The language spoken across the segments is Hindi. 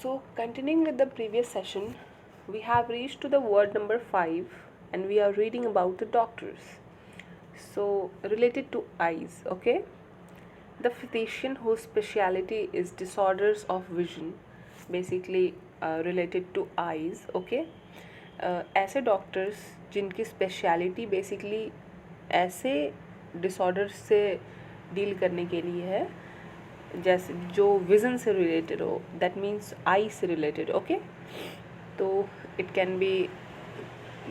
So, continuing with the previous session, we have reached to the word number 5 and we are reading about the doctors. So, related to eyes, okay? The physician whose specialty is disorders of vision, basically related to eyes, okay? ऐसे डॉक्टर्स जिनकी स्पेशलिटी बेसिकली ऐसे डिसऑर्डर्स से डील करने के लिए है जैसे जो विज़न से रिलेटेड हो, दैट मीन्स आई से रिलेटेड, ओके? तो इट कैन बी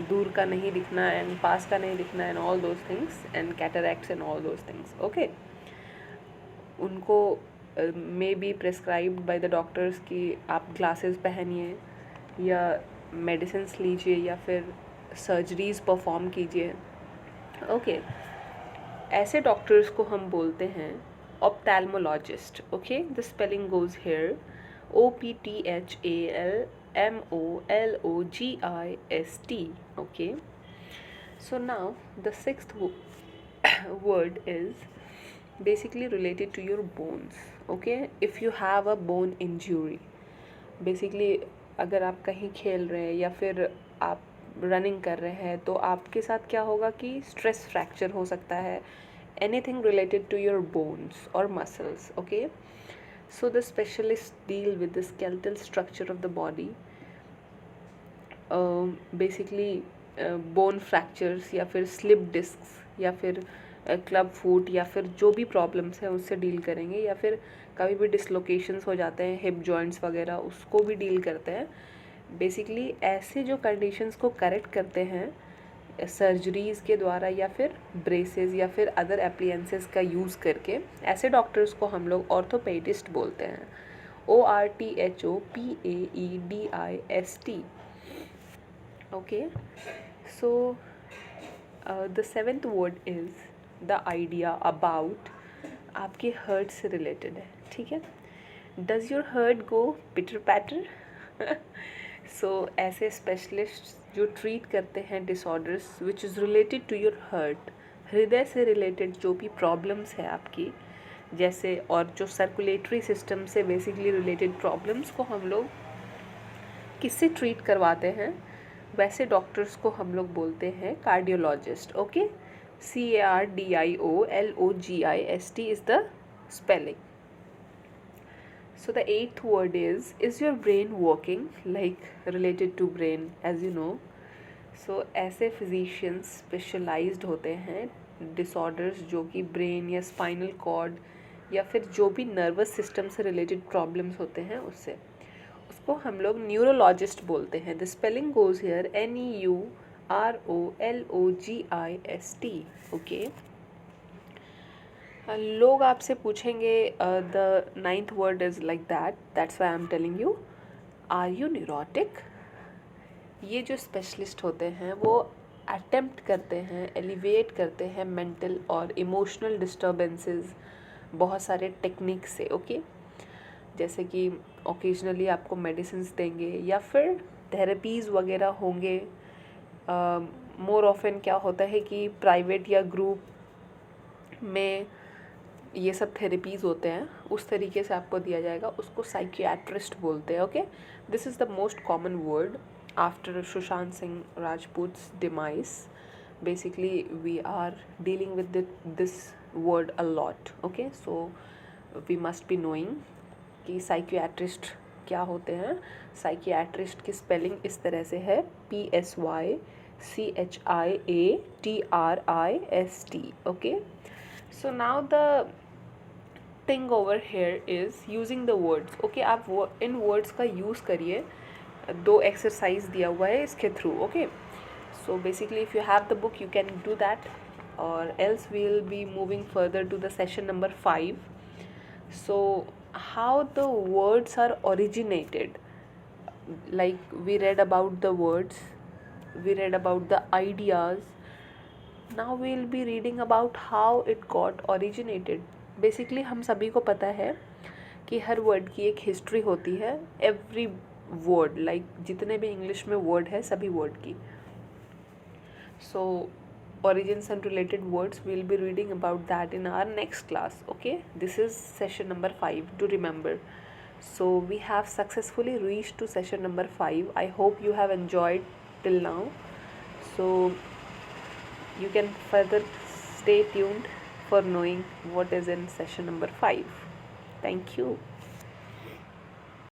दूर का नहीं दिखना एंड पास का नहीं दिखना and all those things and cataracts and all those things, okay? उनको may be prescribed by the doctors कि आप ग्लासेस पहनिए या मेडिसिन्स लीजिए या फिर सर्जरीज परफॉर्म कीजिए, ओके? ऐसे डॉक्टर्स को हम बोलते हैं ophthalmologist, okay? The spelling goes here OPTHALMOLOGIST, okay? So now the sixth word is basically related to your bones, okay? If you have a bone injury, basically अगर आप कहीं खेल रहे हैं या फिर आप रनिंग कर रहे हैं तो आपके साथ क्या होगा कि स्ट्रेस फ्रैक्चर हो सकता है, anything related to your bones or muscles, okay? So the specialists deal with the skeletal structure of the body, basically bone fractures या फिर slip discs या फिर क्लब फूट या फिर जो भी प्रॉब्लम्स हैं उससे डील करेंगे, या फिर कभी भी डिसलोकेशंस हो जाते हैं हिप जॉइंट्स वगैरह, उसको भी डील करते हैं. बेसिकली ऐसे जो कंडीशंस को करेक्ट करते हैं सर्जरीज़ के द्वारा या फिर ब्रेसेस या फिर अदर एप्लियंसेस का यूज़ करके, ऐसे डॉक्टर्स को हम लोग ऑर्थोपेडिस्ट बोलते हैं. ORTHOPAEDIST, okay? So the seventh word is the idea about, आपके हर्ट से रिलेटेड है, ठीक है? डज़ योर हर्ट गो पिटर पैटर? सो ऐसे स्पेशलिस्ट जो ट्रीट करते हैं disorders which is related to your heart, हृदय से रिलेटेड जो भी प्रॉब्लम्स है आपकी, जैसे और जो सर्कुलेटरी सिस्टम से बेसिकली रिलेटेड प्रॉब्लम्स को हम लोग किससे ट्रीट करवाते हैं, वैसे डॉक्टर्स को हम लोग बोलते हैं cardiologist, okay? CARDIOLOGIST is the spelling. So the eighth word is your brain working? Like related to brain, as you know. So ऐसे फिजिशियंस स्पेशलाइज्ड होते हैं डिसऑर्डर्स जो कि ब्रेन या स्पाइनल कॉर्ड या फिर जो भी नर्वस सिस्टम से रिलेटेड प्रॉब्लम्स होते हैं उससे, उसको हम लोग न्यूरोलॉजिस्ट बोलते हैं. The spelling goes here NEUROLOGIST, okay? लोग आपसे पूछेंगे the ninth word is like that's why I am telling you, are you neurotic? ये जो स्पेशलिस्ट होते हैं वो अटेम्प्ट करते हैं, एलिवेट करते हैं मेंटल और इमोशनल डिस्टर्बेंसेस बहुत सारे टेक्निक से, ओके? जैसे कि ओकेजनली आपको मेडिसिन्स देंगे या फिर थेरेपीज़ वगैरह होंगे. मोर ऑफन क्या होता है कि प्राइवेट या ग्रुप में ये सब थेरेपीज़ होते हैं, उस तरीके से आपको दिया जाएगा, उसको साइकियाट्रिस्ट बोलते हैं, okay? This is the most common word after Sushant Singh Rajput's demise. Basically we are dealing with this word a lot, okay? So we must be knowing कि साइकियाट्रिस्ट क्या होते हैं. साइकियाट्रिस्ट की स्पेलिंग इस तरह से है PSYCHIATRIST, okay? So now the thing over here is using the words, okay? आप इन वर्ड्स का यूज़ करिए. 2 एक्सरसाइज दिया हुआ है इसके through, okay? So basically if you have the book you can do that, or else we will be moving further to the session number 5. So how the words are originated, like we read about the words, we read about the ideas, now we will be reading about how it got originated. Basically हम सभी को पता है कि हर वर्ड की एक हिस्ट्री होती है, एवरी वर्ड, लाइक जितने भी इंग्लिश में वर्ड है सभी वर्ड की. सो origins and related words, we will be reading about that in our next class, okay? This is session number 5, to remember. So we have successfully reached to session number 5. I hope you have enjoyed till now. So you can further stay tuned for knowing what is in session number 5. Thank you.